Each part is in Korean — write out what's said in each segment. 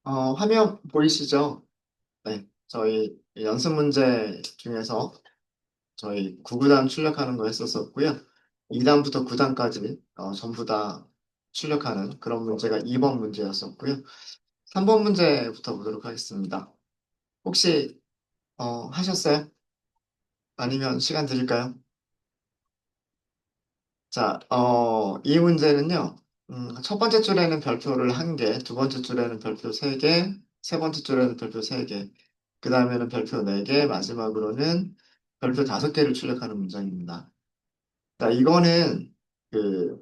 화면 보이시죠? 네, 저희 연습 문제 중에서 저희 9구단 출력하는 거 했었었고요. 2단부터 9단까지 전부 다 출력하는 그런 문제가 2번 문제였었고요. 3번 문제부터 보도록 하겠습니다. 혹시 하셨어요? 아니면 시간 드릴까요? 자, 이 문제는요. 첫 번째 줄에는 별표를 1개, 두 번째 줄에는 별표 3개, 세 번째 줄에는 별표 3개, 그 다음에는 별표 4개, 마지막으로는 별표 5개를 출력하는 문장입니다. 자, 이거는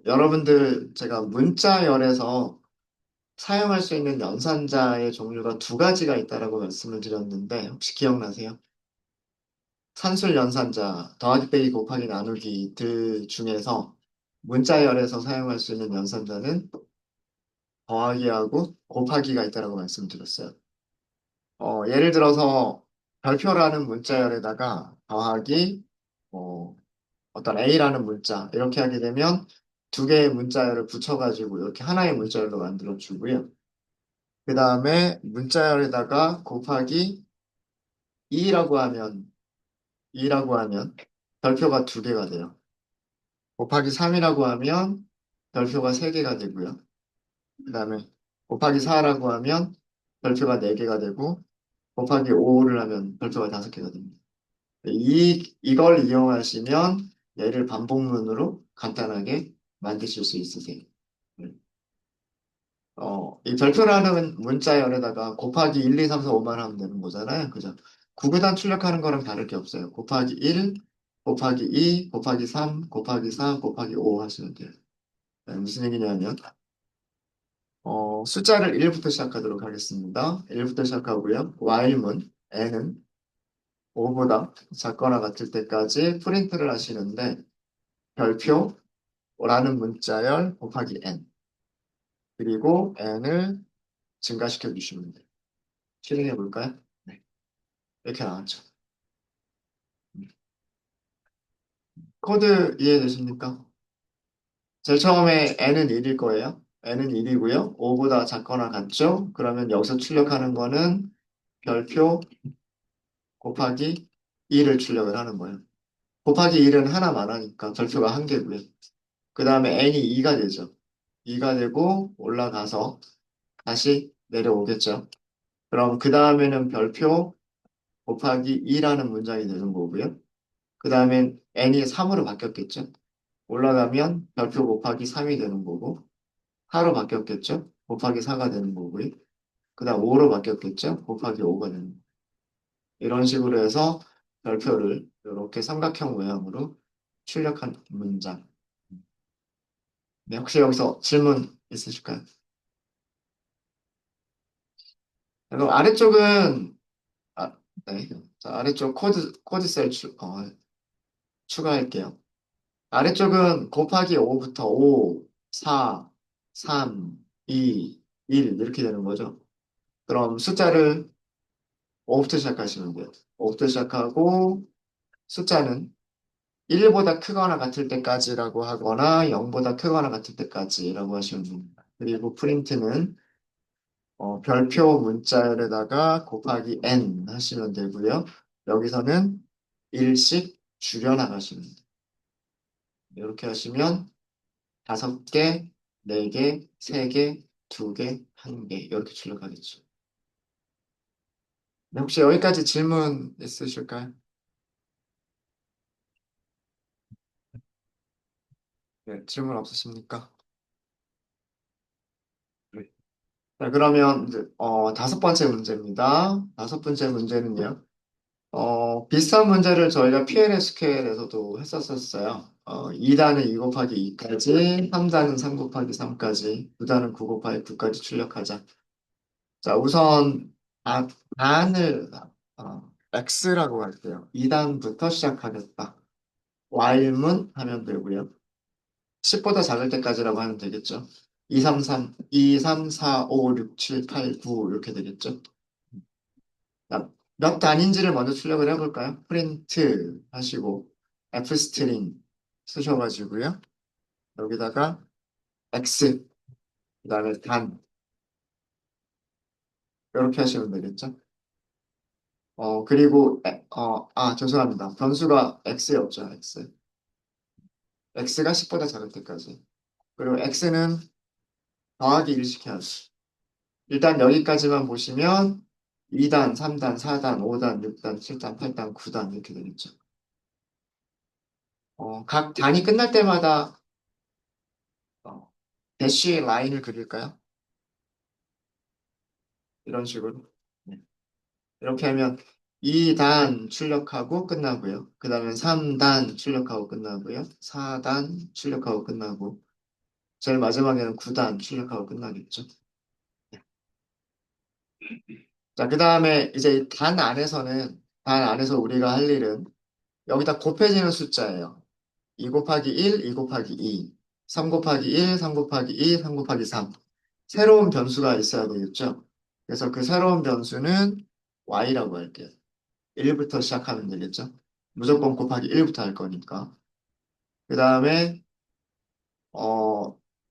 여러분들 제가 문자열에서 사용할 수 있는 연산자의 종류가 두 가지가 있다라고 말씀을 드렸는데 혹시 기억나세요? 산술 연산자, 더하기 빼기 곱하기 나누기들 중에서 문자열에서 사용할 수 있는 연산자는 더하기하고 곱하기가 있다라고 말씀드렸어요. 예를 들어서 별표라는 문자열에다가 더하기, 뭐, 어떤 A라는 문자, 이렇게 하게 되면 두 개의 문자열을 붙여가지고 이렇게 하나의 문자열로 만들어주고요. 그 다음에 문자열에다가 곱하기 2라고 하면, 2라고 하면 별표가 두 개가 돼요. 곱하기 3이라고 하면 별표가 3개가 되고요. 그 다음에 곱하기 4라고 하면 별표가 4개가 되고 곱하기 5를 하면 별표가 5개가 됩니다. 이걸 이용하시면 얘를 반복문으로 간단하게 만드실 수 있으세요. 네. 이 별표라는 문자열에다가 곱하기 1, 2, 3, 4, 5만 하면 되는 거잖아요. 그죠? 구구단 출력하는 거랑 다를 게 없어요. 곱하기 1, 곱하기 2, 곱하기 3, 곱하기 4, 곱하기 5 하시면 돼요. 네, 무슨 얘기냐면 숫자를 1부터 시작하도록 하겠습니다. 1부터 시작하고요. while문 n은 5보다 작거나 같을 때까지 프린트를 하시는데 별표라는 문자열 곱하기 n 그리고 n을 증가시켜 주시면 돼요. 실행해 볼까요? 네, 이렇게 나왔죠. 코드 이해되십니까? 제일 처음에 n은 1일 거예요. n은 1이고요. 5보다 작거나 같죠? 그러면 여기서 출력하는 거는 별표 곱하기 2를 출력을 하는 거예요. 곱하기 1은 하나만 하니까 별표가 한 개고요. 그 다음에 n이 2가 되죠. 2가 되고 올라가서 다시 내려오겠죠. 그럼 그 다음에는 별표 곱하기 2라는 문장이 되는 거고요. 그 다음엔 n이 3으로 바뀌었겠죠. 올라가면 별표 곱하기 3이 되는 거고 4로 바뀌었겠죠. 곱하기 4가 되는 거고요. 그 다음 5로 바뀌었겠죠. 곱하기 5가 되는 거예요. 이런 식으로 해서 별표를 이렇게 삼각형 모양으로 출력한 문장. 네, 혹시 여기서 질문 있으실까요? 그리고 아래쪽은, 아, 네. 자, 아래쪽 코드 셀 추가할게요. 아래쪽은 곱하기 5부터 5, 4, 3, 2, 1 이렇게 되는 거죠. 그럼 숫자를 5부터 시작하시면 돼요. 5부터 시작하고 숫자는 1보다 크거나 같을 때까지라고 하거나 0보다 크거나 같을 때까지라고 하시면 됩니다. 그리고 프린트는 별표 문자열에다가 곱하기 n 하시면 되고요. 여기서는 일씩 줄여나가시면 돼요. 이렇게 하시면 5개, 4개, 3개, 2개, 1개 이렇게 출력하겠죠. 네, 혹시 여기까지 질문 있으실까요? 네, 질문 없으십니까? 네. 자, 그러면 이제, 5번째 문제입니다. 5번째 문제는요. 비슷한 문제를 저희가 PLSQL에서도 했었었어요. 2단은 2 곱하기 2까지, 3단은 3 곱하기 3까지, 9단은 9 곱하기 9까지 출력하자. 자, 우선 단을 X라고 할게요. 2단부터 시작하겠다. while문 하면 되고요. 10보다 작을 때까지라고 하면 되겠죠. 2, 3, 4, 5, 6, 7, 8, 9 이렇게 되겠죠. 자, 몇 단인지를 먼저 출력을 해볼까요? 프린트 하시고 fstring 쓰셔가지고요. 여기다가 x 그다음에 단 이렇게 하시면 되겠죠. 그리고, 죄송합니다. 변수가 x였죠, x. x가 10보다 작을 때까지. 그리고 x는 더하기 1 시켜야지. 일단 여기까지만 보시면 2단, 3단, 4단, 5단, 6단, 7단, 8단, 9단 이렇게 되겠죠. 각 단이 끝날 때마다 어, 대쉬 라인을 그릴까요? 이런 식으로. 네. 이렇게 하면 2단 출력하고 끝나고요. 그 다음에 3단 출력하고 끝나고요. 4단 출력하고 끝나고 제일 마지막에는 9단 출력하고 끝나겠죠. 자, 그 다음에 이제 단 안에서 우리가 할 일은 여기다 곱해지는 숫자예요. 2 곱하기 1, 2 곱하기 2, 3 곱하기 1, 3 곱하기 2, 3 곱하기 3. 새로운 변수가 있어야 되겠죠? 그래서 그 새로운 변수는 y라고 할게요. 1부터 시작하면 되겠죠? 무조건 곱하기 1부터 할 거니까. 그 다음에,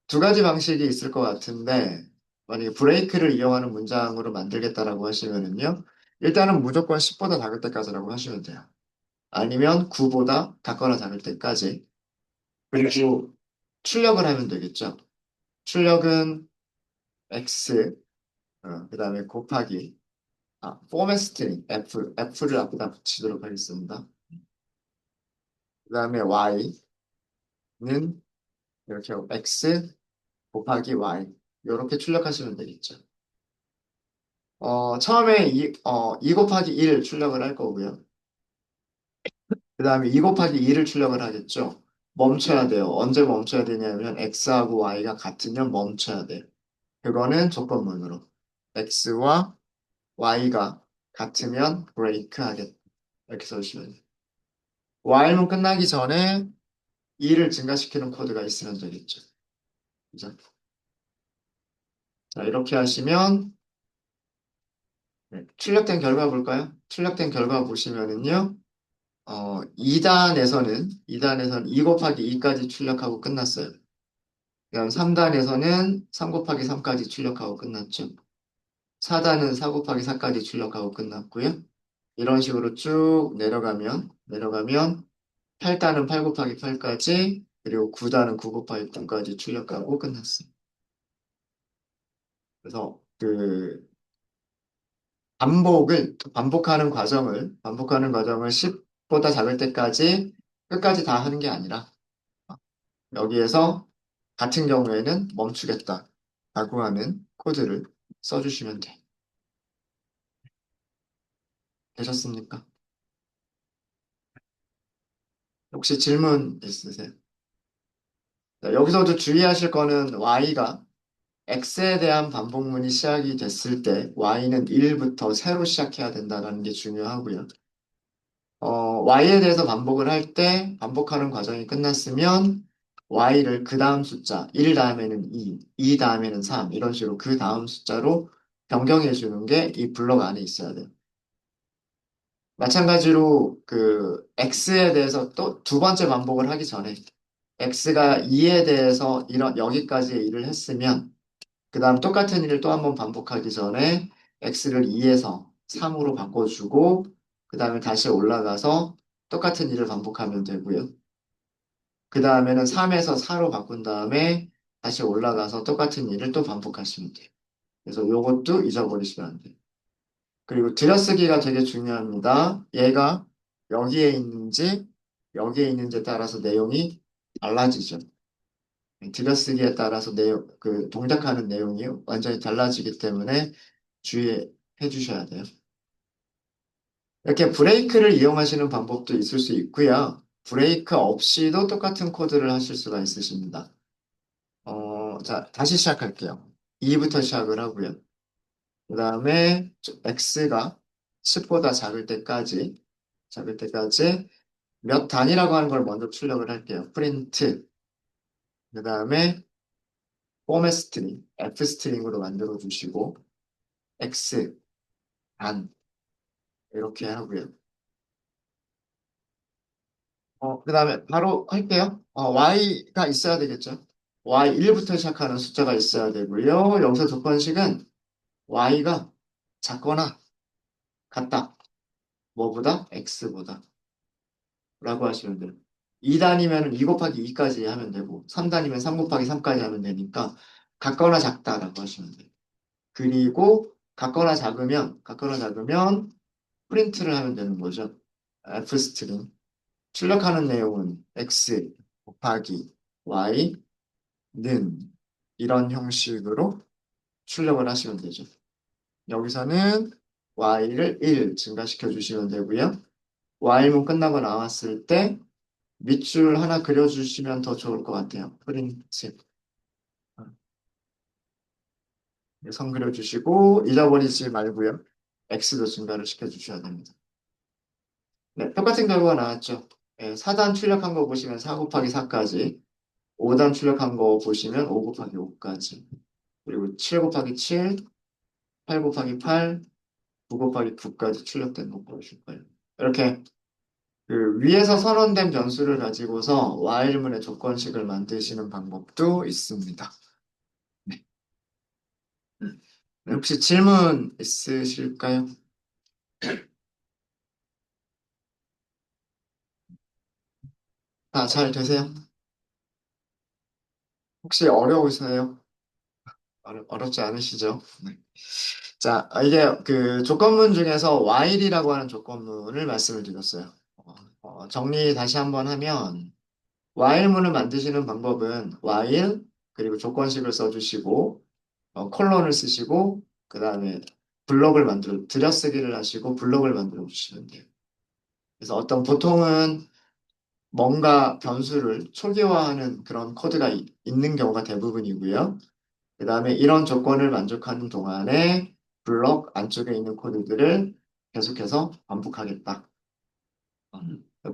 두 가지 방식이 있을 것 같은데, 만약에 브레이크를 이용하는 문장으로 만들겠다라고 하시면은요, 일단은 무조건 10보다 작을 때까지라고 하시면 돼요. 아니면 9보다 작거나 작을 때까지. 그리고 출력을 하면 되겠죠. 출력은 x, 그 다음에 곱하기, 포맷 스트링, f를 앞에다 붙이도록 하겠습니다. 그 다음에 y는 이렇게 하고 x 곱하기 y. 이렇게 출력하시면 되겠죠. 처음에 2 곱하기 1 출력을 할 거고요. 그 다음에 2 곱하기 2를 출력을 하겠죠. 멈춰야 돼요. 언제 멈춰야 되냐면 x하고 y가 같으면 멈춰야 돼요. 그거는 조건문으로. x와 y가 같으면 브레이크 하겠다. 이렇게 써주시면 돼요. while문 끝나기 전에 2를 증가시키는 코드가 있으면 되겠죠. 그죠? 자, 이렇게 하시면 네, 출력된 결과 볼까요? 출력된 결과 보시면은요. 2단에서는 2 곱하기 2까지 출력하고 끝났어요. 그다음 3단에서는 3 곱하기 3까지 출력하고 끝났죠. 4단은 4 곱하기 4까지 출력하고 끝났고요. 이런 식으로 쭉 내려가면 8단은 8 곱하기 8까지, 그리고 9단은 9 곱하기 9까지 출력하고 끝났어요. 그래서 반복하는 과정을 10보다 작을 때까지 끝까지 다 하는 게 아니라 여기에서 같은 경우에는 멈추겠다 라고 하는 코드를 써주시면 돼. 되셨습니까? 혹시 질문 있으세요? 자, 여기서도 주의하실 거는 y가 x에 대한 반복문이 시작이 됐을 때 y는 1부터 새로 시작해야 된다는 게 중요하고요. y에 대해서 반복을 할 때 반복하는 과정이 끝났으면 y를 그 다음 숫자 1 다음에는 2, 2 다음에는 3 이런 식으로 그 다음 숫자로 변경해 주는 게 이 블록 안에 있어야 돼요. 마찬가지로 그 x에 대해서 또 두 번째 반복을 하기 전에 x가 2에 대해서 이런 여기까지의 일을 했으면 그 다음 똑같은 일을 또 한 번 반복하기 전에 x를 2에서 3으로 바꿔주고 그 다음에 다시 올라가서 똑같은 일을 반복하면 되고요. 그 다음에는 3에서 4로 바꾼 다음에 다시 올라가서 똑같은 일을 또 반복하시면 돼요. 그래서 요것도 잊어버리시면 안 돼요. 그리고 들여쓰기가 되게 중요합니다. 얘가 여기에 있는지 여기에 있는지에 따라서 내용이 달라지죠. 들여쓰기에 따라서 동작하는 내용이 완전히 달라지기 때문에 주의해 주셔야 돼요. 이렇게 브레이크를 이용하시는 방법도 있을 수 있고요. 브레이크 없이도 똑같은 코드를 하실 수가 있으십니다. 자, 다시 시작할게요. 2부터 시작을 하고요. 그 다음에 x가 10보다 작을 때까지 몇 단이라고 하는 걸 먼저 출력을 할게요. 프린트. 그 다음에 포맷 스트링, f 스트링으로 만들어 주시고 x 단 이렇게 하고요. 그 다음에 바로 할게요. y가 있어야 되겠죠. y 1부터 시작하는 숫자가 있어야 되고요. 여기서 조건식은 y가 작거나 같다. 뭐보다? x보다. 라고 하시면 돼요. 2단이면 2 곱하기 2까지 하면 되고, 3단이면 3 곱하기 3까지 하면 되니까, 같거나 작다라고 하시면 돼요. 그리고, 같거나 작으면, 프린트를 하면 되는 거죠. f스트링. 출력하는 내용은 x 곱하기 y는 이런 형식으로 출력을 하시면 되죠. 여기서는 y를 1 증가시켜 주시면 되고요. while문 끝나고 나왔을 때 밑줄 하나 그려주시면 더 좋을 것 같아요. 프린트. 선 그려주시고 잊어버리지 말고요. x도 증가를 시켜주셔야 됩니다. 네, 똑같은 결과가 나왔죠. 네, 4단 출력한 거 보시면 4 곱하기 4까지, 5단 출력한 거 보시면 5 곱하기 5까지, 그리고 7 곱하기 7, 8 곱하기 8, 9 곱하기 9까지 출력된 거 보실 거예요. 이렇게 그 위에서 선언된 변수를 가지고서 while문의 조건식을 만드시는 방법도 있습니다. 네. 혹시 질문 있으실까요? 다 잘 되세요? 혹시 어려우세요? 어렵지 않으시죠? 네. 자, 이게 그 조건문 중에서 while이라고 하는 조건문을 말씀을 드렸어요. 정리 다시 한번 하면 while문을 만드시는 방법은 while 그리고 조건식을 써주시고 콜론을 쓰시고 그 다음에 블록을 만들어 들여쓰기를 하시고 블록을 만들어 주시면 돼요. 그래서 보통은 뭔가 변수를 초기화하는 그런 코드가 있는 경우가 대부분이고요. 그 다음에 이런 조건을 만족하는 동안에 블록 안쪽에 있는 코드들을 계속해서 반복하겠다.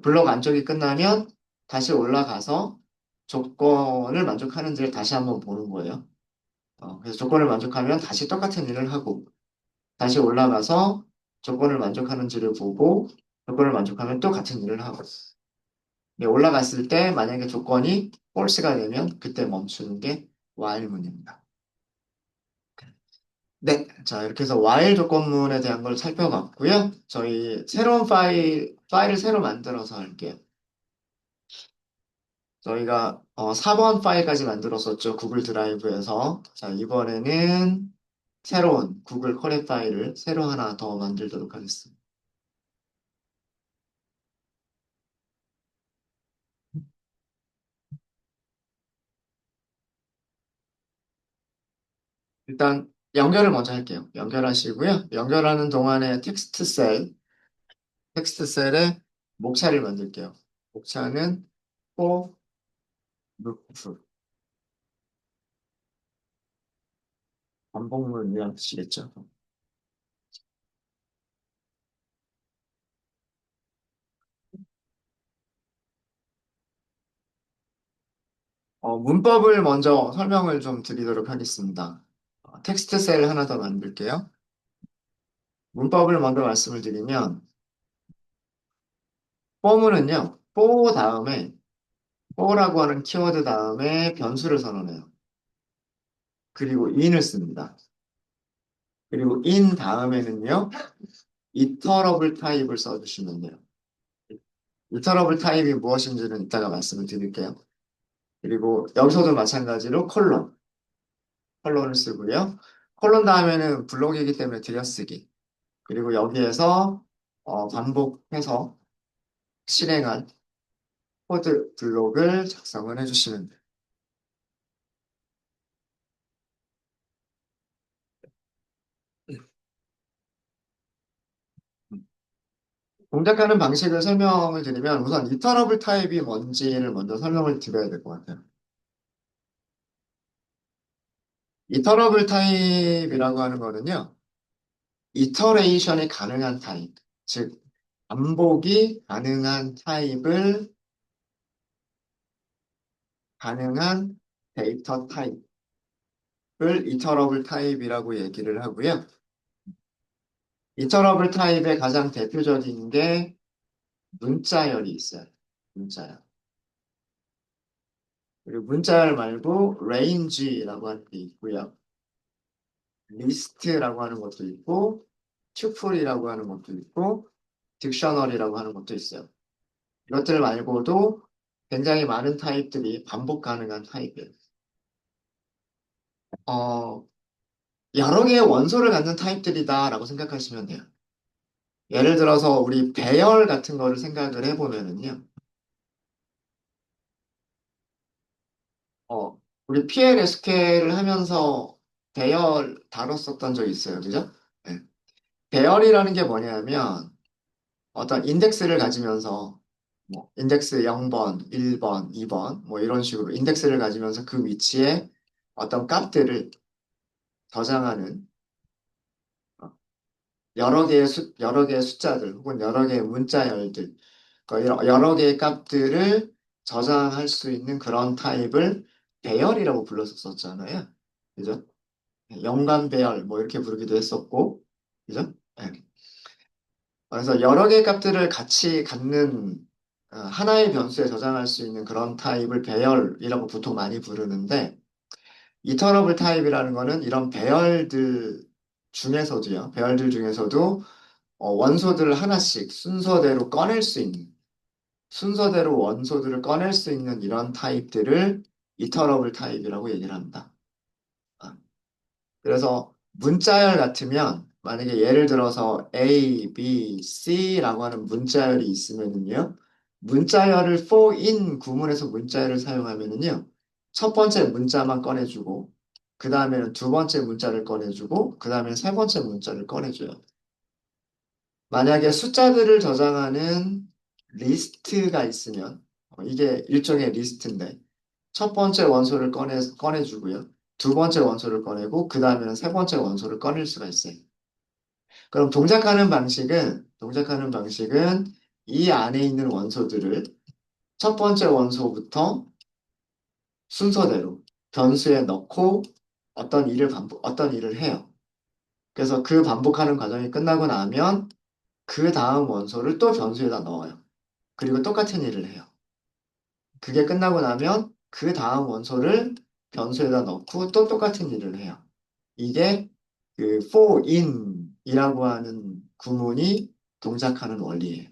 블록 안쪽이 끝나면 다시 올라가서 조건을 만족하는지를 다시 한번 보는 거예요. 그래서 조건을 만족하면 다시 똑같은 일을 하고 다시 올라가서 조건을 만족하는지를 보고 조건을 만족하면 또 같은 일을 하고 네, 올라갔을 때 만약에 조건이 false가 되면 그때 멈추는 게 while문입니다. 네, 자 이렇게 해서 while 조건문에 대한 걸 살펴봤고요. 저희 새로운 파일을 새로 만들어서 할게요. 저희가 4번 파일까지 만들었었죠. 구글 드라이브에서. 자, 이번에는 새로운 구글 컬렉 파일을 새로 하나 더 만들도록 하겠습니다. 일단 연결을 먼저 할게요. 연결하시고요. 연결하는 동안에 텍스트 셀에 목차를 만들게요. 목차는 for loop, 반복문이라는 뜻이겠죠. 문법을 먼저 설명을 좀 드리도록 하겠습니다. 텍스트 셀 하나 더 만들게요. 문법을 먼저 말씀을 드리면, for문은요, for 다음에, for라고 하는 키워드 다음에 변수를 선언해요. 그리고 in을 씁니다. 그리고 in 다음에는요, iterable 타입을 써주시면 돼요. iterable 타입이 무엇인지는 이따가 말씀을 드릴게요. 그리고 여기서도 마찬가지로 컬런을 쓰고요. 컬런 다음에는 블록이기 때문에 들여쓰기. 그리고 여기에서 반복해서 실행한 코드 블록을 작성을 해주시면 돼요. 동작하는 방식을 설명을 드리면 우선 이터러블 타입이 뭔지를 먼저 설명을 드려야 될 것 같아요. 이터러블 타입이라고 하는 거는요. 이터레이션이 가능한 타입, 즉 반복이 가능한 타입을 가능한 데이터 타입을 이터러블 타입이라고 얘기를 하고요. 이터러블 타입의 가장 대표적인 게 문자열이 있어요. 문자열. 그리고 문자열 말고 range라고 하는 게 있고요. 리스트라고 하는 것도 있고 튜플이라고 하는 것도 있고, 딕셔너리라고 하는 것도 있어요. 이것들 말고도 굉장히 많은 타입들이 반복 가능한 타입이에요. 어, 여러 개의 원소를 갖는 타입들이다라고 생각하시면 돼요. 예를 들어서 우리 배열 같은 거를 생각을 해보면은요. 어, 우리 PLSQL을 하면서 배열 다뤘었던 적이 있어요. 그죠? 네. 배열이라는 게 뭐냐면 어떤 인덱스를 가지면서 뭐 인덱스 0번, 1번, 2번 뭐 이런 식으로 인덱스를 가지면서 그 위치에 어떤 값들을 저장하는 여러 개의 숫자들 혹은 여러 개의 문자열들, 그 여러 개의 값들을 저장할 수 있는 그런 타입을 배열이라고 불렀었잖아요. 그죠? 연관 배열 뭐 이렇게 부르기도 했었고, 그죠? 네. 그래서 여러 개의 값들을 같이 갖는 하나의 변수에 저장할 수 있는 그런 타입을 배열이라고 보통 많이 부르는데, 이터러블 타입이라는 거는 이런 배열들 중에서도 원소들을 하나씩 순서대로 원소들을 꺼낼 수 있는 이런 타입들을 이터러블 타입이라고 얘기를 합니다. 아, 그래서 문자열 같으면 만약에 예를 들어서 A, B, C라고 하는 문자열이 있으면은요, 문자열을 for in 구문에서 문자열을 사용하면은요, 첫 번째 문자만 꺼내주고, 그 다음에는 두 번째 문자를 꺼내주고, 그 다음에는 세 번째 문자를 꺼내줘요. 만약에 숫자들을 저장하는 리스트가 있으면, 이게 일종의 리스트인데, 첫 번째 원소를 꺼내주고요. 두 번째 원소를 꺼내고, 그 다음에는 세 번째 원소를 꺼낼 수가 있어요. 그럼 동작하는 방식은 이 안에 있는 원소들을 첫 번째 원소부터 순서대로 변수에 넣고 어떤 일을 해요. 그래서 그 반복하는 과정이 끝나고 나면 그 다음 원소를 또 변수에다 넣어요. 그리고 똑같은 일을 해요. 그게 끝나고 나면 그 다음 원소를 변수에다 넣고 또 똑같은 일을 해요. 이게 그 for in이라고 하는 구문이 동작하는 원리예요.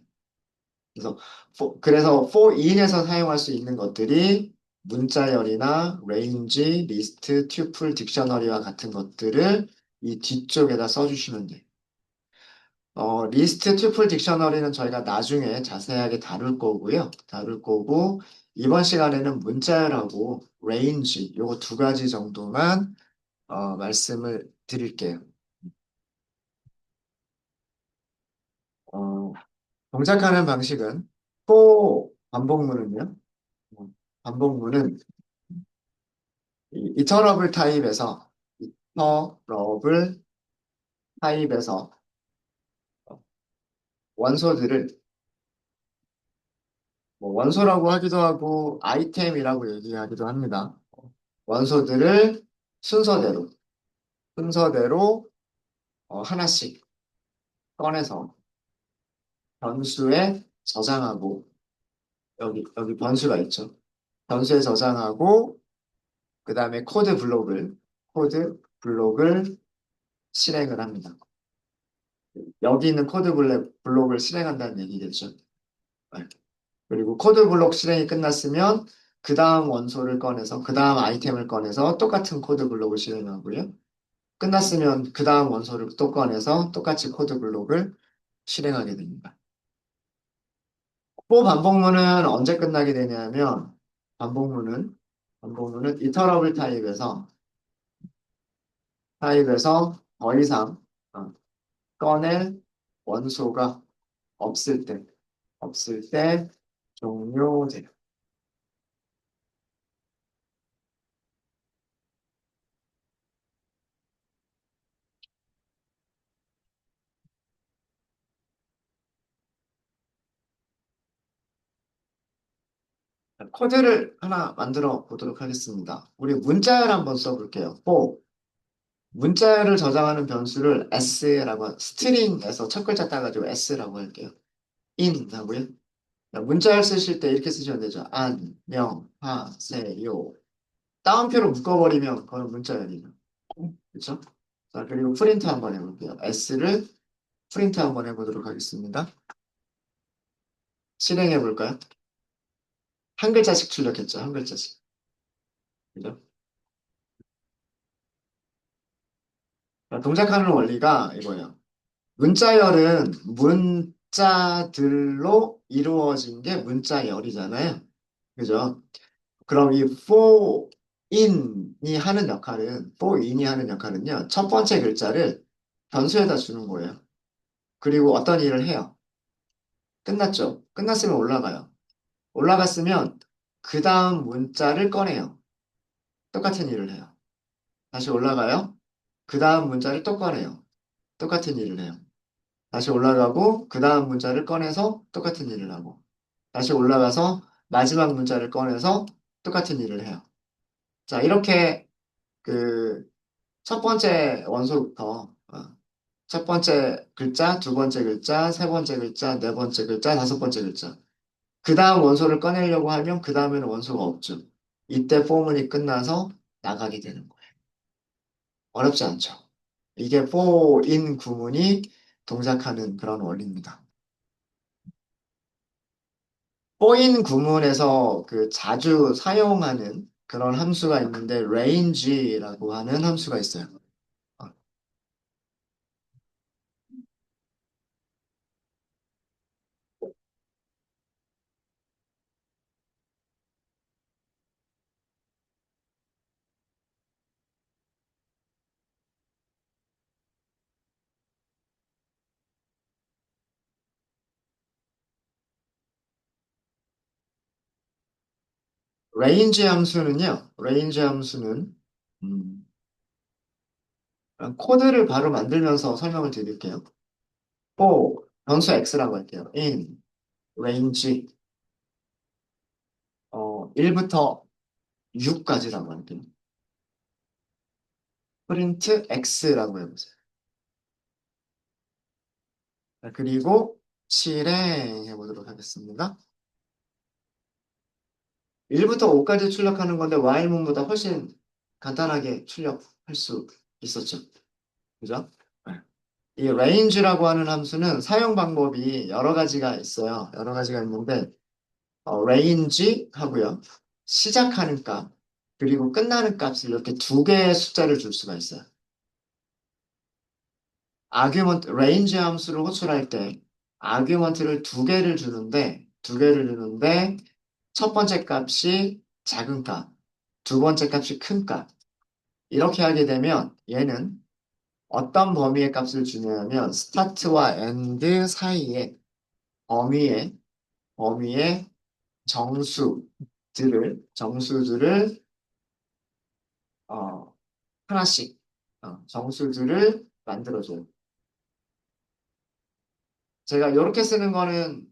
그래서 for in에서 사용할 수 있는 것들이 문자열이나 range, list, tuple, dictionary와 같은 것들을 이 뒤쪽에다 써주시면 돼요. 리스트 투플 딕셔너리는 저희가 나중에 자세하게 다룰 거고, 이번 시간에는 문자열하고 레인지, 요거 두 가지 정도만, 말씀을 드릴게요. 어, 동작하는 방식은, 반복문은요? 반복문은 이터러블 이터러블 타입에서 원소들을 뭐 원소라고 하기도 하고, 아이템이라고 얘기하기도 합니다. 원소들을 순서대로, 순서대로 하나씩 꺼내서 변수에 저장하고, 여기 변수가 있죠. 변수에 저장하고, 그 다음에 코드 블록을 실행을 합니다. 여기 있는 블록을 실행한다는 얘기겠죠. 네. 그리고 코드 블록 실행이 끝났으면, 그 다음 아이템을 꺼내서 똑같은 코드 블록을 실행하고요. 끝났으면 그 다음 원소를 또 꺼내서 똑같이 코드 블록을 실행하게 됩니다. 또 반복문은 언제 끝나게 되냐면 반복문은 반복문은 이터러블 타입에서 더 이상 어, 꺼낼 원소가 없을 때 없을 때 종료돼요. 코드를 하나 만들어 보도록 하겠습니다. 우리 문자열 한번 써볼게요. 문자열을 저장하는 변수를 스트링에서 첫 글자 따가지고 S라고 할게요. in 하고요. 문자열 쓰실 때 이렇게 쓰시면 되죠. 안녕하세요. 따옴표로 묶어버리면 그건 문자열이죠. 그렇죠? 자, 그리고 프린트 한번 해볼게요. S를 프린트 한번 해보도록 하겠습니다. 실행해 볼까요? 한 글자씩 출력했죠. 한 글자씩. 그죠? 자, 동작하는 원리가 이거예요. 문자열은 문자들로 이루어진 게 문자열이잖아요. 그죠? 그럼 이 for in이 하는 역할은, for in이 하는 역할은요, 첫 번째 글자를 변수에다 주는 거예요. 그리고 어떤 일을 해요. 끝났죠? 끝났으면 올라가요. 올라갔으면 그 다음 문자를 꺼내요. 똑같은 일을 해요. 다시 올라가요. 그 다음 문자를 또 꺼내요. 똑같은 일을 해요. 다시 올라가고 그 다음 문자를 꺼내서 똑같은 일을 하고 다시 올라가서 마지막 문자를 꺼내서 똑같은 일을 해요. 자, 이렇게 그 첫 번째 원소부터 첫 번째 글자, 두 번째 글자, 세 번째 글자, 네 번째 글자, 다섯 번째 글자. 그 다음 원소를 꺼내려고 하면 그 다음에는 원소가 없죠. 이때 포문이 끝나서 나가게 되는 거예요. 어렵지 않죠. 이게 for in 구문이 동작하는 그런 원리입니다. for in 구문에서 그 자주 사용하는 그런 함수가 있는데 range라고 하는 함수가 있어요. 어, range 함수는요. range 함수는 음, 코드를 바로 만들면서 설명을 드릴게요. for 변수 x라고 할게요. in range 1부터 6까지라고 할게요. 프린트 x라고 해보세요. 자, 그리고 실행해 보도록 하겠습니다. 1부터 5까지 출력하는 건데 while문보다 훨씬 간단하게 출력할 수 있었죠. 그죠? 네. 이 range라고 하는 함수는 사용 방법이 여러 가지가 있어요. 여러 가지가 있는데 range 하고요. 시작하는 값 그리고 끝나는 값을 이렇게 두 개의 숫자를 줄 수가 있어요. 아규먼트 range 함수를 호출할 때 아규먼트를 두 개를 주는데 첫 번째 값이 작은 값, 두 번째 값이 큰 값. 이렇게 하게 되면 얘는 어떤 범위의 값을 주냐면 스타트와 엔드 사이에 범위의 범위의 정수들을 어, 하나씩 정수들을 만들어줘요. 제가 이렇게 쓰는 거는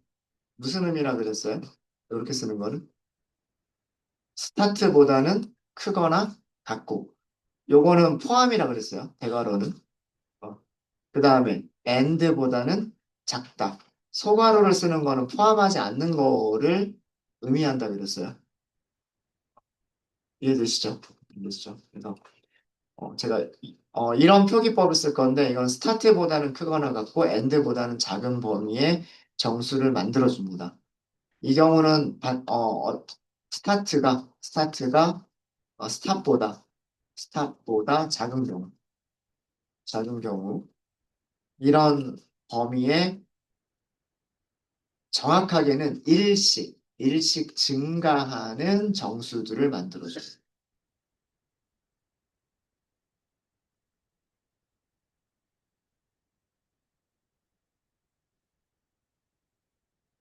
무슨 의미라 그랬어요? 이렇게 쓰는 거는 스타트보다는 크거나 같고 요거는 포함이라 그랬어요. 대괄호는. 그 다음에 and보다는 작다. 소괄호를 쓰는 거는 포함하지 않는 거를 의미한다 그랬어요. 이해되시죠? 이해되시죠? 그래서 제가 이런 표기법을 쓸 건데 이건 스타트보다는 크거나 같고 and보다는 작은 범위의 정수를 만들어 줍니다. 이 경우는 스타트가 스탑보다 작은 경우 이런 범위에 정확하게는 일씩 증가하는 정수들을 만들어줘요.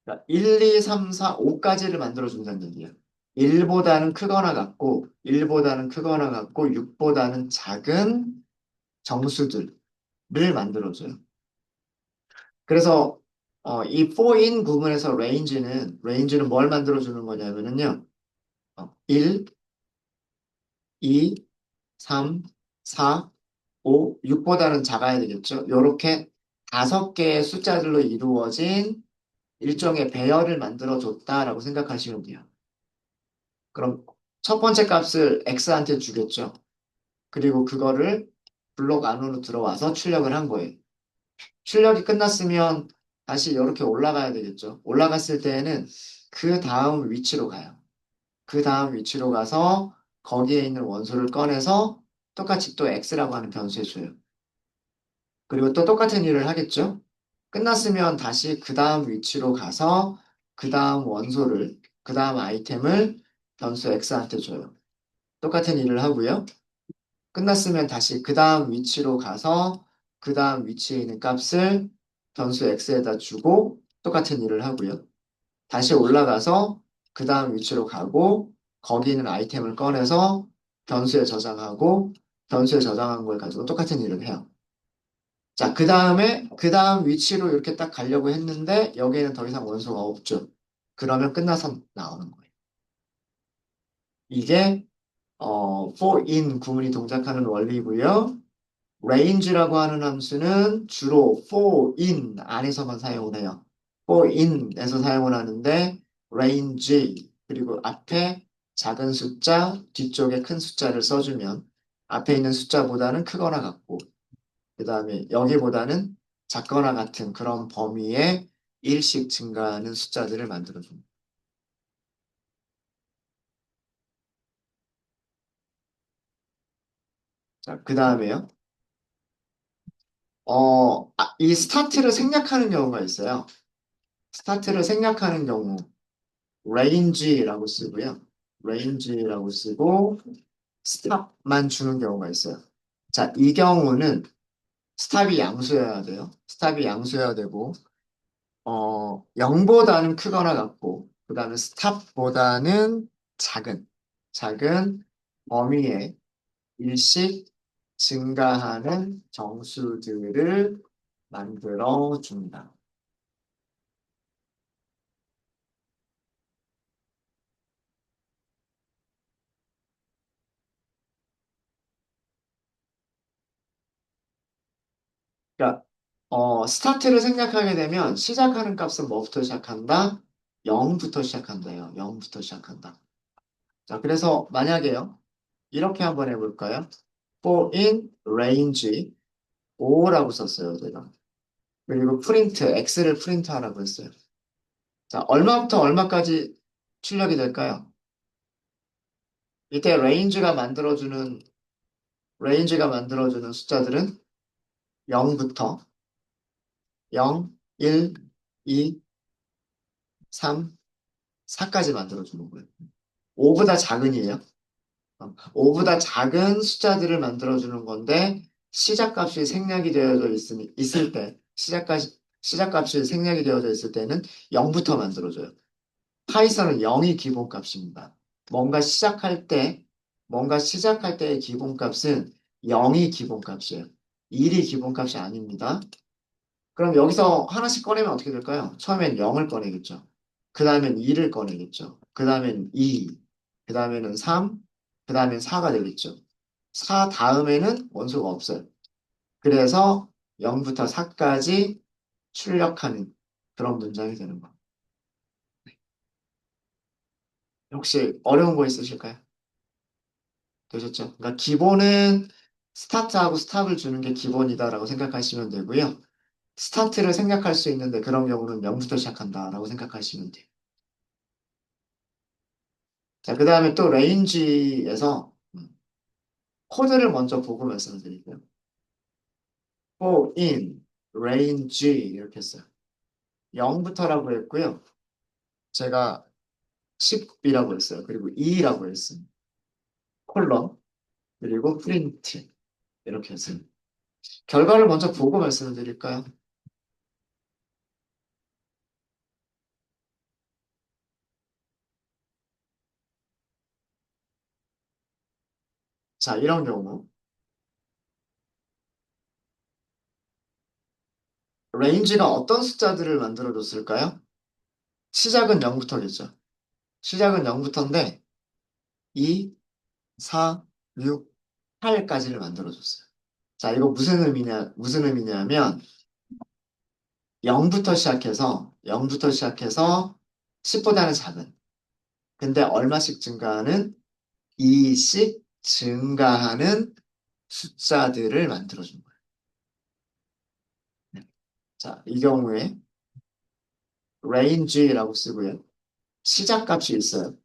그러니까 1, 2, 3, 4, 5까지를 만들어준다는 얘기예요. 1보다는 크거나 같고 6보다는 작은 정수들을 만들어줘요. 그래서 이 for in 구문에서 range는 뭘 만들어주는 거냐면요. 1, 2, 3, 4, 5, 6보다는 작아야 되겠죠. 이렇게 다섯 개의 숫자들로 이루어진 일종의 배열을 만들어줬다라고 생각하시면 돼요. 그럼 첫 번째 값을 x한테 주겠죠. 그리고 그거를 블록 안으로 들어와서 출력을 한 거예요. 출력이 끝났으면 다시 이렇게 올라가야 되겠죠. 올라갔을 때에는 그 다음 위치로 가요. 그 다음 위치로 가서 거기에 있는 원소를 꺼내서 똑같이 또 x라고 하는 변수에 줘요. 그리고 또 똑같은 일을 하겠죠. 끝났으면 다시 그 다음 위치로 가서 그 다음 원소를, 그 다음 아이템을 변수 x한테 줘요. 똑같은 일을 하고요. 끝났으면 다시 그 다음 위치로 가서 그 다음 위치에 있는 값을 변수 x에다 주고 똑같은 일을 하고요. 다시 올라가서 그 다음 위치로 가고 거기 있는 아이템을 꺼내서 변수에 저장하고 변수에 저장한 걸 가지고 똑같은 일을 해요. 자, 그 다음에 그 다음 위치로 이렇게 딱 가려고 했는데 여기에는 더 이상 원소가 없죠. 그러면 끝나서 나오는 거예요. 이게 for in 구문이 동작하는 원리고요. range라고 하는 함수는 주로 for in 안에서만 사용을 해요. for in에서 사용을 하는데 range 그리고 앞에 작은 숫자, 뒤쪽에 큰 숫자를 써주면 앞에 있는 숫자보다는 크거나 같고 그 다음에 여기보다는 작거나 같은 그런 범위의 일씩 증가하는 숫자들을 만들어줍니다. 자, 그 다음에요. 이 스타트를 생략하는 경우가 있어요. 스타트를 생략하는 경우 range라고 쓰고요. range라고 쓰고 스탑만 주는 경우가 있어요. 자, 이 경우는 스탑이 양수여야 돼요. 스탑이 양수여야 되고 0보다는 크거나 같고 그 다음에 스탑보다는 작은 범위의 일씩 증가하는 정수들을 만들어 줍니다. 그러니까 스타트를 생략하게 되면 시작하는 값은 뭐부터 시작한다? 0부터 시작한다요. 0부터 시작한다. 자, 그래서 만약에요. 이렇게 한번 해볼까요? for in range 5라고 썼어요, 제가. 그리고 프린트, x를 프린트하라고 했어요. 자, 얼마부터 얼마까지 출력이 될까요? 이때 레인지가 만들어주는 숫자들은 0부터 0, 1, 2, 3, 4까지 만들어주는 거예요. 5보다 작은이에요. 5보다 작은 숫자들을 만들어주는 건데 시작값이 생략이 되어져 있을 때 시작값이 생략이 되어져 있을 때는 0부터 만들어줘요. 파이썬은 0이 기본값입니다. 뭔가 시작할 때 뭔가 시작할 때의 기본값은 0이 기본값이에요. 1이 기본값이 아닙니다. 그럼 여기서 하나씩 꺼내면 어떻게 될까요? 처음엔 0을 꺼내겠죠. 그 다음엔 2를 꺼내겠죠. 그 다음엔 2, 그 다음에는 3, 그 다음엔 4가 되겠죠. 4 다음에는 원소가 없어요. 그래서 0부터 4까지 출력하는 그런 문장이 되는 거. 혹시 어려운 거 있으실까요? 되셨죠? 그러니까 기본은 스타트하고 스탑을 주는 게 기본이다라고 생각하시면 되고요. 스타트를 생략할 수 있는데 그런 경우는 0부터 시작한다라고 생각하시면 돼요. 자, 그 다음에 또 레인지에서 코드를 먼저 보고 말씀드릴게요. for in, range 이렇게 했어요. 0부터라고 했고요. 제가 10이라고 했어요. 그리고 2라고 했어요. 콜론, 그리고 프린트 이렇게 했어요. 결과를 먼저 보고 말씀드릴까요? 자, 이런 경우 레인지가 어떤 숫자들을 만들어줬을까요? 시작은 0부터겠죠. 시작은 0부터인데 2, 4, 6, 8까지를 만들어줬어요. 자, 이거 무슨 의미냐면 0부터 시작해서 10보다는 작은. 근데 얼마씩 증가하는 2씩 증가하는 숫자들을 만들어준 거예요. 네. 자, 이 경우에 range라고 쓰고요. 시작값이 있어요.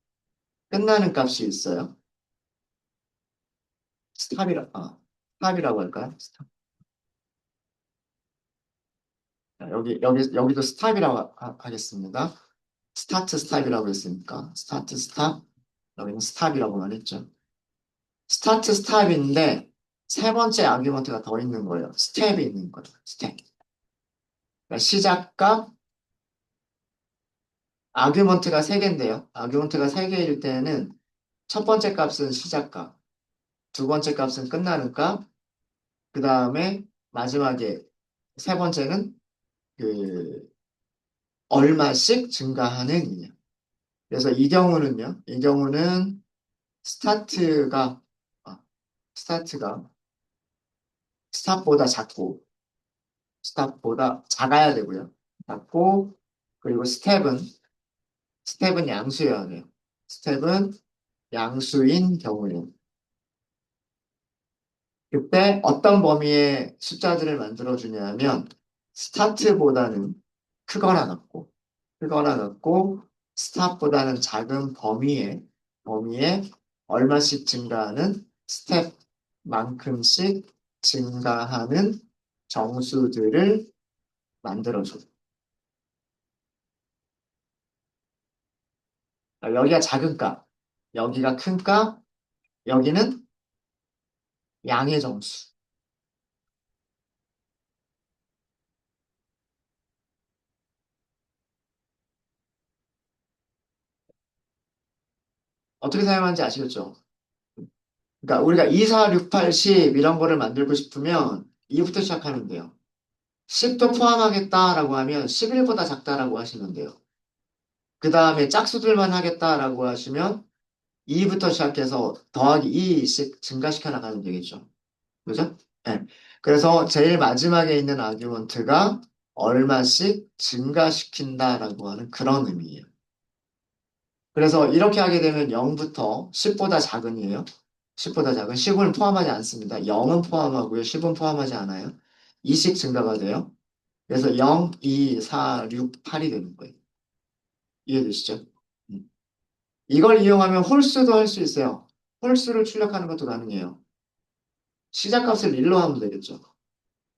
끝나는 값이 있어요. 스탑이라고 할까요? 스탑. 자, 여기도 스탑이라고 하겠습니다. 스타트 스탑이라고 했으니까. 스타트 스탑. 여기는 스탑이라고만 했죠. 스타트 스탑인데, 세 번째 아규먼트가 더 있는 거예요. 스텝이 있는 거예요. 스텝. 그러니까 시작값, 아규먼트가 세 개인데요. 아규먼트가 세 개일 때는 첫 번째 값은 시작값, 두 번째 값은 끝나는 값, 그 다음에 마지막에 세 번째는 그 얼마씩 증가하는 이냐. 그래서 이 경우는 스타트가 아, 스타트가 스탑보다 작고 스탑보다 작아야 되고요. 작고 그리고 스텝은 양수여야 돼요. 스텝은 양수인 경우에요. 그때 어떤 범위의 숫자들을 만들어주냐면 스타트보다는 크거나 같고 크거나 같고 스탑보다는 작은 범위에 얼마씩 증가하는 스텝만큼씩 증가하는 정수들을 만들어줘. 여기가 작은 값, 여기가 큰 값, 여기는 양의 정수. 어떻게 사용하는지 아시겠죠? 그러니까 우리가 2, 4, 6, 8, 10 이런 거를 만들고 싶으면 2부터 시작하면 돼요. 10도 포함하겠다라고 하면 11보다 작다라고 하시면 돼요. 그 다음에 짝수들만 하겠다라고 하시면 2부터 시작해서 더하기 2씩 증가시켜 나가면 되겠죠. 그죠? 네. 그래서 제일 마지막에 있는 아규먼트가 얼마씩 증가시킨다라고 하는 그런 의미예요. 그래서 이렇게 하게 되면 0부터 10보다 작은이에요. 10보다 작은 10을 포함하지 않습니다. 0은 포함하고요. 10은 포함하지 않아요. 2씩 증가가 돼요. 그래서 0, 2, 4, 6, 8이 되는 거예요. 이해되시죠? 음. 이걸 이용하면 홀수도 할 수 있어요. 홀수를 출력하는 것도 가능해요. 시작값을 1로 하면 되겠죠.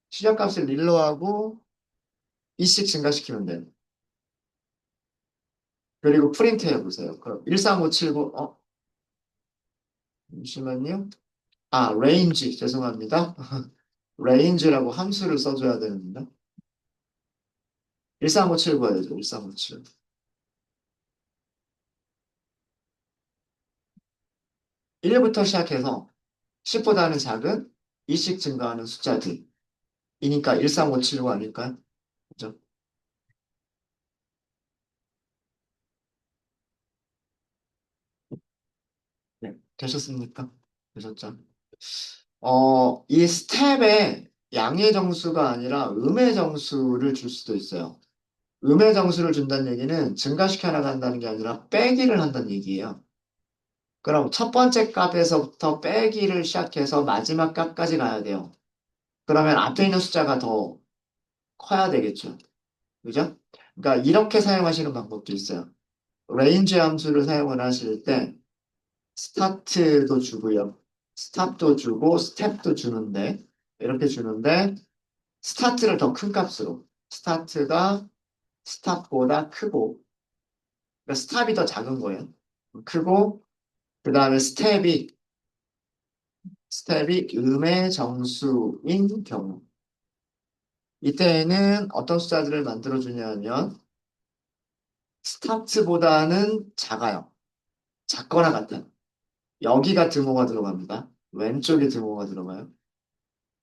시작값을 1로 하고 2씩 증가시키면 돼요. 그리고 프린트 해보세요. 그럼 13579, 잠시만요. range, 죄송합니다. range라고 함수를 써줘야 되는데. 13579 해야죠, 13579. 1부터 시작해서 10보다는 작은 2씩 증가하는 숫자들. 이니까 13579 아닐까요? 그죠? 네. 되셨습니까? 되셨죠? 이 스텝에 양의 정수가 아니라 음의 정수를 줄 수도 있어요. 음의 정수를 준다는 얘기는 증가시켜 나간다는 게 아니라 빼기를 한다는 얘기예요. 그럼 첫 번째 값에서부터 빼기를 시작해서 마지막 값까지 가야 돼요. 그러면 앞에 있는 숫자가 더 커야 되겠죠. 그죠? 그러니까 이렇게 사용하시는 방법도 있어요. 레인지 함수를 사용을 하실 때 스타트도 주고요. 스탑도 주고 스텝도 주는데 이렇게 주는데 스타트를 더 큰 값으로 스타트가 스탑보다 크고 그러니까 스탑이 더 작은 거예요. 크고 그 다음에 스텝이 음의 정수인 경우 이때에는 어떤 숫자들을 만들어주냐면 스타트보다는 작아요. 작거나 같아요. 여기가 드모가 들어갑니다. 왼쪽에 드모가 들어가요.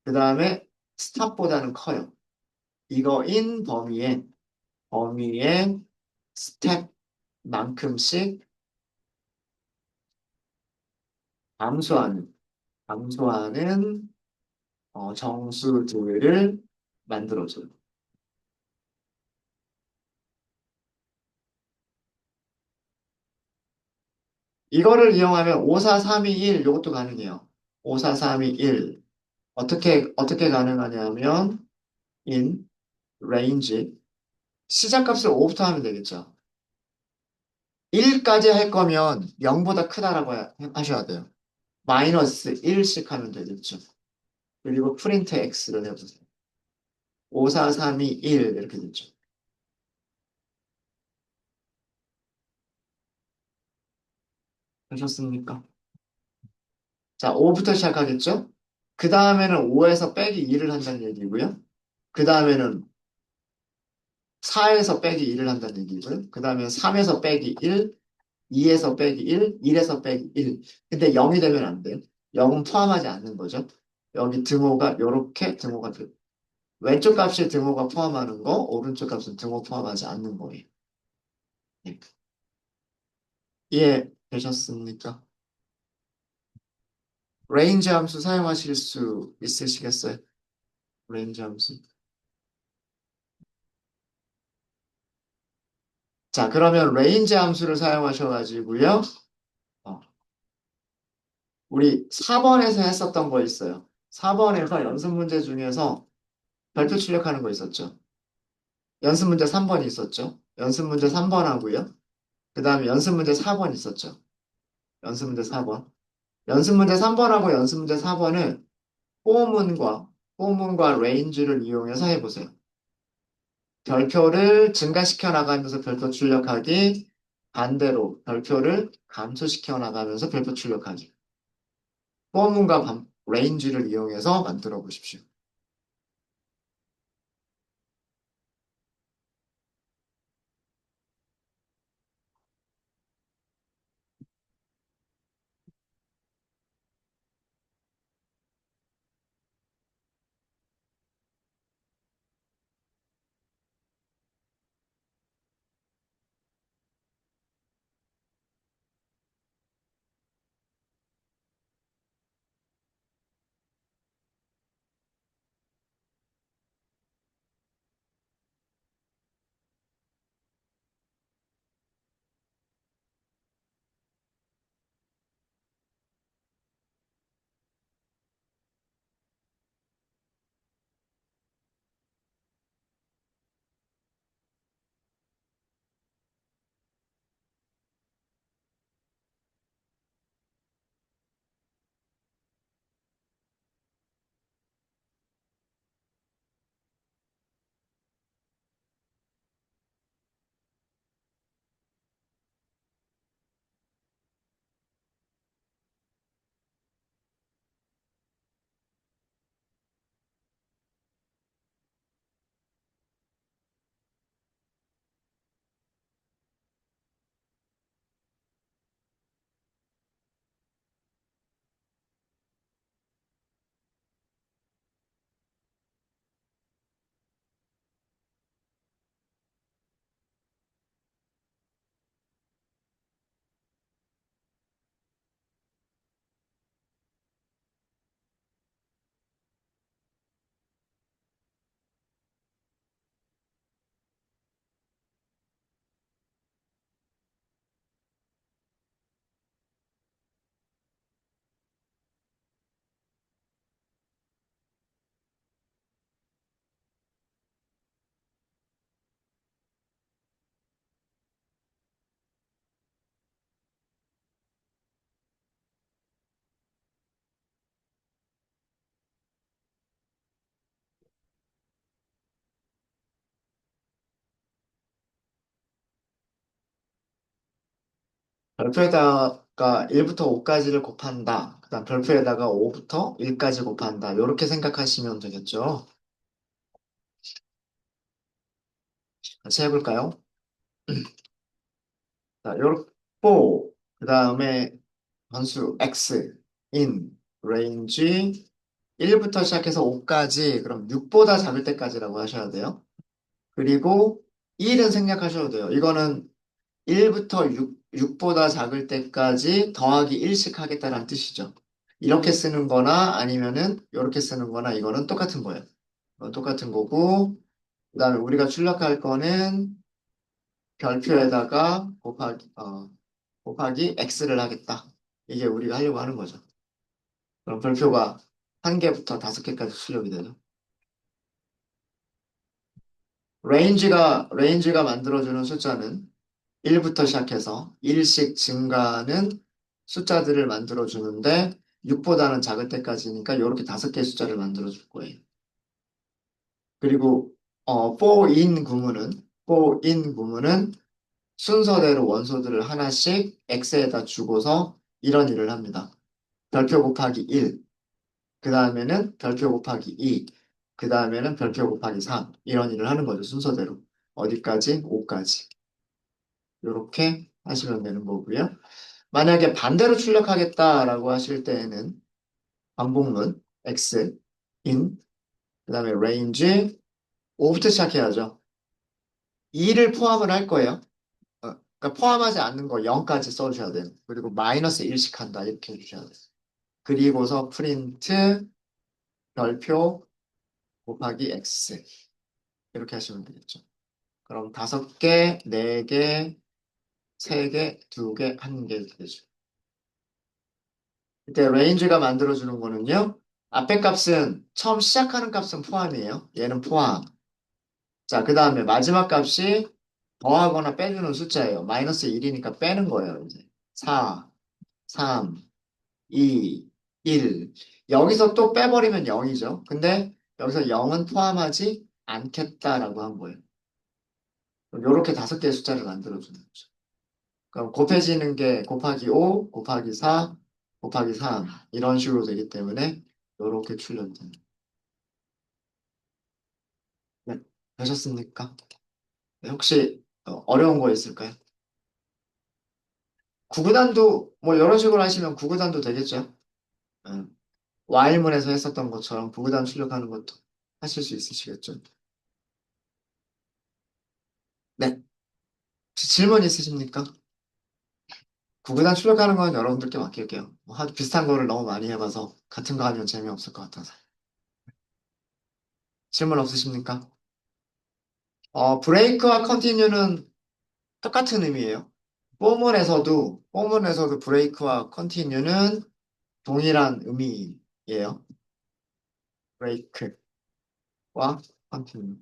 그 다음에 스탑보다는 커요. 이거인 범위에 스텝만큼씩 감소하는, 감소하는 정수들을 만들어줘요. 이거를 이용하면 5, 4, 3, 2, 1 이것도 가능해요. 5, 4, 3, 2, 1 어떻게 가능하냐면 in range 시작값을 5부터 하면 되겠죠. 1까지 할 거면 0보다 크다라고 하셔야 돼요. 마이너스 1씩 하면 되겠죠. 그리고 프린트 x를 해보세요. 5, 4, 3, 2, 1 이렇게 되죠. 하셨습니까? 자, 5부터 시작하겠죠? 그 다음에는 5에서 빼기 2를 한다는 얘기고요. 그 다음에는 4에서 빼기 1을 한다는 얘기고요. 그 다음에 3에서 빼기 1, 2에서 빼기 1, 1에서 빼기 1. 근데 0이 되면 안 돼요. 0은 포함하지 않는 거죠. 여기 등호가 이렇게 등호가 돼요. 왼쪽 값이 등호가 포함하는 거, 오른쪽 값은 등호 포함하지 않는 거예요. 예. 이해되셨습니까? 레인지 함수 사용하실 수 있으시겠어요? 레인지 함수. 자, 그러면 레인지 함수를 사용하셔가지고요. 어, 우리 4번에서 했었던 거 있어요. 4번에서 연습 문제 중에서 별표 출력하는 거 있었죠. 연습 문제 3번 있었죠. 연습 문제 3번 하고요. 그 다음에 연습 문제 4번 있었죠. 연습 문제 4번. 연습 문제 3번하고 연습 문제 4번은 포문과 레인지를 이용해서 해보세요. 별표를 증가시켜 나가면서 별표 출력하기, 반대로 별표를 감소시켜 나가면서 별표 출력하기. 포문과 레인지를 이용해서 만들어 보십시오. 별표에다가 1부터 5까지를 곱한다. 그다음 별표에다가 5부터 1까지 곱한다. 이렇게 생각하시면 되겠죠. 같이 해볼까요? 자, 요렇게 그 다음에 변수 x in range 1부터 시작해서 5까지 그럼 6보다 작을 때까지라고 하셔야 돼요. 그리고 1은 생략하셔도 돼요. 이거는 1부터 6보다 작을 때까지 더하기 1씩 하겠다는 뜻이죠. 이렇게 쓰는 거나 아니면은 이렇게 쓰는 거나 이거는 똑같은 거예요. 똑같은 거고 그다음에 우리가 출력할 거는 별표에다가 곱하기 x를 하겠다. 이게 우리가 하려고 하는 거죠. 그럼 별표가 1개부터 5개까지 출력이 되죠. 레인지가 만들어주는 숫자는 1부터 시작해서 1씩 증가하는 숫자들을 만들어주는데 6보다는 작을 때까지니까 이렇게 5개의 숫자를 만들어줄 거예요. 그리고 for in 구문은 순서대로 원소들을 하나씩 x에다 주고서 이런 일을 합니다. 별표 곱하기 1, 그 다음에는 별표 곱하기 2, 그 다음에는 별표 곱하기 3 이런 일을 하는 거죠. 순서대로. 어디까지? 5까지. 이렇게 하시면 되는 거고요. 만약에 반대로 출력하겠다라고 하실 때에는 반복문 x, in, 그 다음에 range, 5부터 시작해야죠. 2를 포함을 할 거예요. 그러니까 포함하지 않는 거 0까지 써주셔야 돼요. 그리고 마이너스 1씩 한다 이렇게 해주셔야 돼요. 그리고서 프린트 별표 곱하기 x 이렇게 하시면 되겠죠. 그럼 5개, 4개, 3개, 2개, 1개 이렇게 되죠. 이때 레인지가 만들어주는 거는요. 앞에 값은 처음 시작하는 값은 포함이에요. 얘는 포함. 자, 그 다음에 마지막 값이 더하거나 빼주는 숫자예요. 마이너스 1이니까 빼는 거예요. 이제 4, 3, 2, 1. 여기서 또 빼버리면 0이죠. 근데 여기서 0은 포함하지 않겠다라고 한 거예요. 이렇게 5개의 숫자를 만들어주는 거죠. 그럼 곱해지는 게 곱하기 5, 곱하기 4, 곱하기 3 이런 식으로 되기 때문에 이렇게 출력돼요. 네, 되셨습니까? 네, 혹시 어려운 거 있을까요? 구구단도 뭐 이런 식으로 하시면 구구단도 되겠죠? 응. 와일문에서 했었던 것처럼 구구단 출력하는 것도 하실 수 있으시겠죠? 네, 혹시 질문 있으십니까? 구구단 출력하는 건 여러분들께 맡길게요. 비슷한 거를 너무 많이 해봐서 같은 거 하면 재미없을 것 같아서. 질문 없으십니까? 브레이크와 컨티뉴는 똑같은 의미예요. 포문에서도 브레이크와 컨티뉴는 동일한 의미예요. 브레이크와 컨티뉴.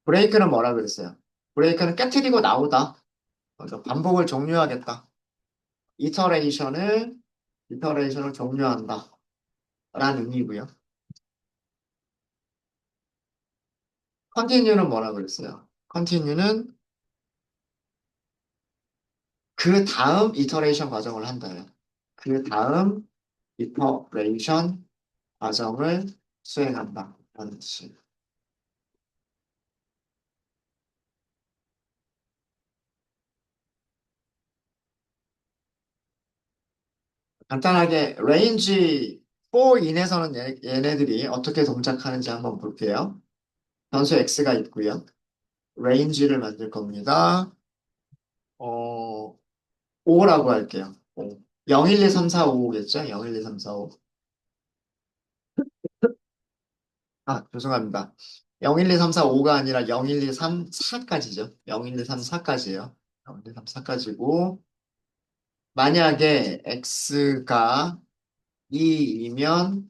브레이크는 뭐라 그랬어요? 브레이크는 깨트리고 나오다. 그래서 반복을 종료하겠다. 이터레이션을, 이터레이션을 종료한다. 라는 의미고요. 컨티뉴는 뭐라 그랬어요? 컨티뉴는 그 다음 이터레이션 과정을 한다요. 그 다음 이터레이션 과정을 수행한다. 라는 뜻이에요. 간단하게 range 4 인에서는 얘네들이 어떻게 동작하는지 한번 볼게요. 변수 x가 있고요. range를 만들 겁니다. 5라고 할게요. 5. 0, 1, 2, 3, 4, 5겠죠? 0, 1, 2, 3, 4, 5. 아, 죄송합니다. 0, 1, 2, 3, 4, 5가 아니라 0, 1, 2, 3, 4까지죠. 0, 1, 2, 3, 4까지예요. 0, 1, 2, 3, 4까지고 만약에 x가 2이면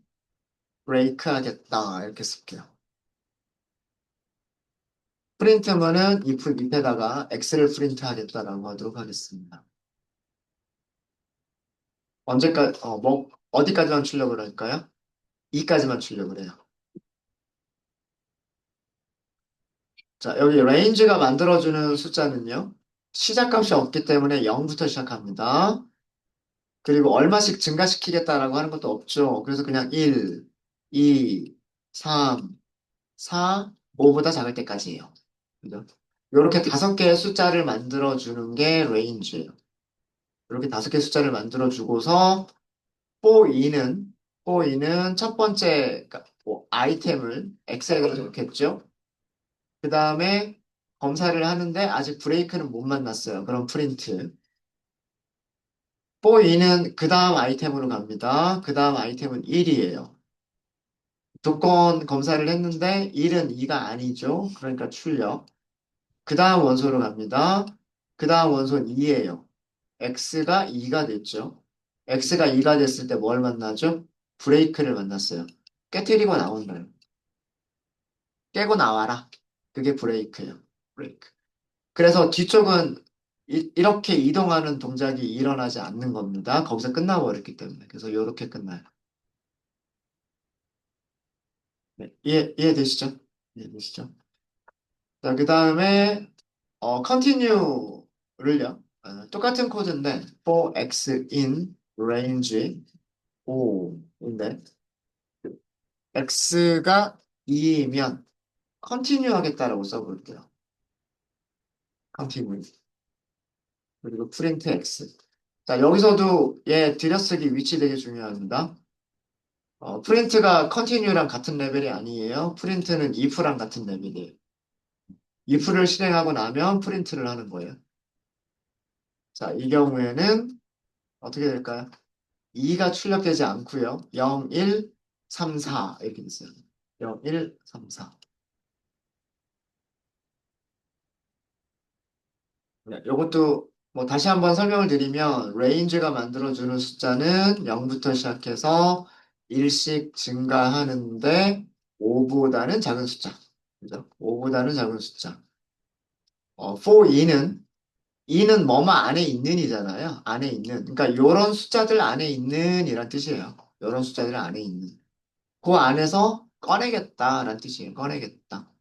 브레이크 하겠다. 이렇게 쓸게요. 프린트면은 if 밑에다가 x를 프린트 하겠다라고 하도록 하겠습니다. 어디까지만 출력을 할까요? 2까지만 출력을 해요. 자, 여기 range가 만들어주는 숫자는요. 시작값이 없기 때문에 0부터 시작합니다. 그리고 얼마씩 증가시키겠다라고 하는 것도 없죠. 그래서 그냥 1, 2, 3, 4, 5보다 작을 때까지예요. 그죠? 이렇게 5개의 숫자를 만들어주는 게 range예요. 이렇게 5개의 숫자를 만들어주고서 for e는 첫 번째 그러니까 뭐 아이템을 엑셀에 넣겠죠. 그 다음에 검사를 하는데 아직 브레이크는 못 만났어요. 그럼 프린트. for e는 그 다음 아이템으로 갑니다. 그 다음 아이템은 1이에요. 두 건 검사를 했는데 1은 2가 아니죠. 그러니까 출력. 그 다음 원소로 갑니다. 그 다음 원소는 2예요. x가 2가 됐죠. x가 2가 됐을 때 뭘 만나죠? 브레이크를 만났어요. 깨트리고 나온다요. 깨고 나와라. 그게 브레이크예요. 브레이크. 그래서 뒤쪽은 렇게 이동하는 동작이 일어나지 않는 겁니다. 거기서 끝나버렸기 때문에. 그래서 이렇게 끝나요. 네, 이해되시죠? 이해되시죠? 자, 그 다음에 continue를요. 똑같은 코드인데 for x in range 5인데 x가 2이면 continue 하겠다라고 써볼게요. continue. 그리고 print x. 자, 여기서도 얘 들여쓰기 위치 되게 중요합니다. 프린트가 continue랑 같은 레벨이 아니에요. 프린트는 if랑 같은 레벨이에요. if를 실행하고 나면 프린트를 하는 거예요. 자, 이 경우에는 어떻게 될까요? 2가 출력되지 않고요. 0, 1, 3, 4 이렇게 있어요. 0, 1, 3, 4. 네, 이것도 뭐 다시 한번 설명을 드리면 레인지가 만들어주는 숫자는 0부터 시작해서 1씩 증가하는데 5보다는 작은 숫자. 그죠? 5보다는 작은 숫자. for e는 뭐뭐 안에 있는 이잖아요. 안에 있는. 그러니까 요런 숫자들 안에 있는 이란 뜻이에요. 요런 숫자들 안에 있는. 그 안에서 꺼내겠다라는 뜻이에요. 꺼내겠다.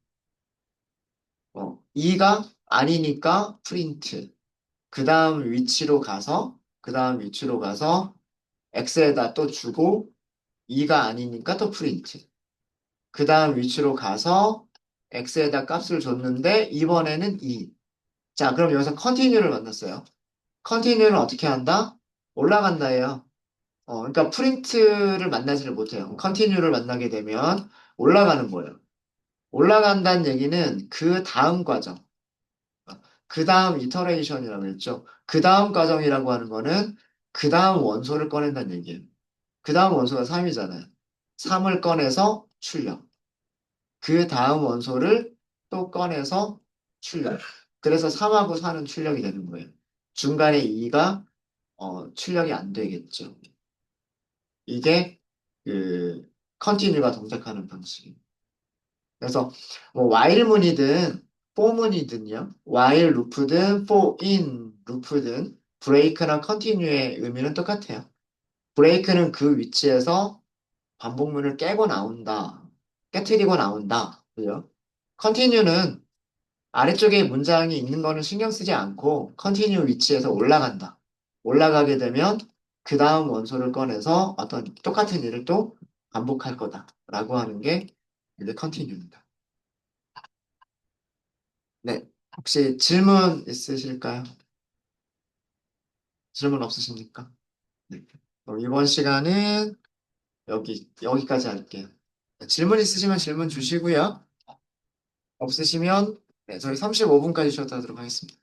2가 아니니까 프린트. 그 다음 위치로 가서 x에다 또 주고 2가 아니니까 또 프린트. 그 다음 위치로 가서 x에다 값을 줬는데 이번에는 2. 자, 그럼 여기서 컨티뉴를 만났어요. 컨티뉴는 어떻게 한다? 올라간다예요. 그러니까 프린트를 만나지를 못해요. 컨티뉴를 만나게 되면 올라가는 거예요. 올라간다는 얘기는 그 다음 과정, 그 다음 이터레이션이라고 했죠. 그 다음 과정이라고 하는 거는 그 다음 원소를 꺼낸다는 얘기예요. 그 다음 원소가 3이잖아요. 3을 꺼내서 출력. 그 다음 원소를 또 꺼내서 출력. 그래서 3하고 4는 출력이 되는 거예요. 중간에 2가 출력이 안 되겠죠. 이게 그 컨티뉴가 동작하는 방식이에요. 그래서 뭐 while 문이든 for 문이든요. while 루프든 for in 루프든 break나 continue의 의미는 똑같아요. break는 그 위치에서 반복문을 깨고 나온다. 깨트리고 나온다. 그죠? continue는 아래쪽에 문장이 있는 거는 신경 쓰지 않고 continue 위치에서 올라간다. 올라가게 되면 그 다음 원소를 꺼내서 어떤 똑같은 일을 또 반복할 거다라고 하는 게 이제 continue입니다. 네. 혹시 질문 있으실까요? 질문 없으십니까? 네. 그럼 이번 시간은 여기까지 할게요. 질문 있으시면 질문 주시고요. 없으시면 네, 저희 35분까지 쉬었다 하도록 하겠습니다.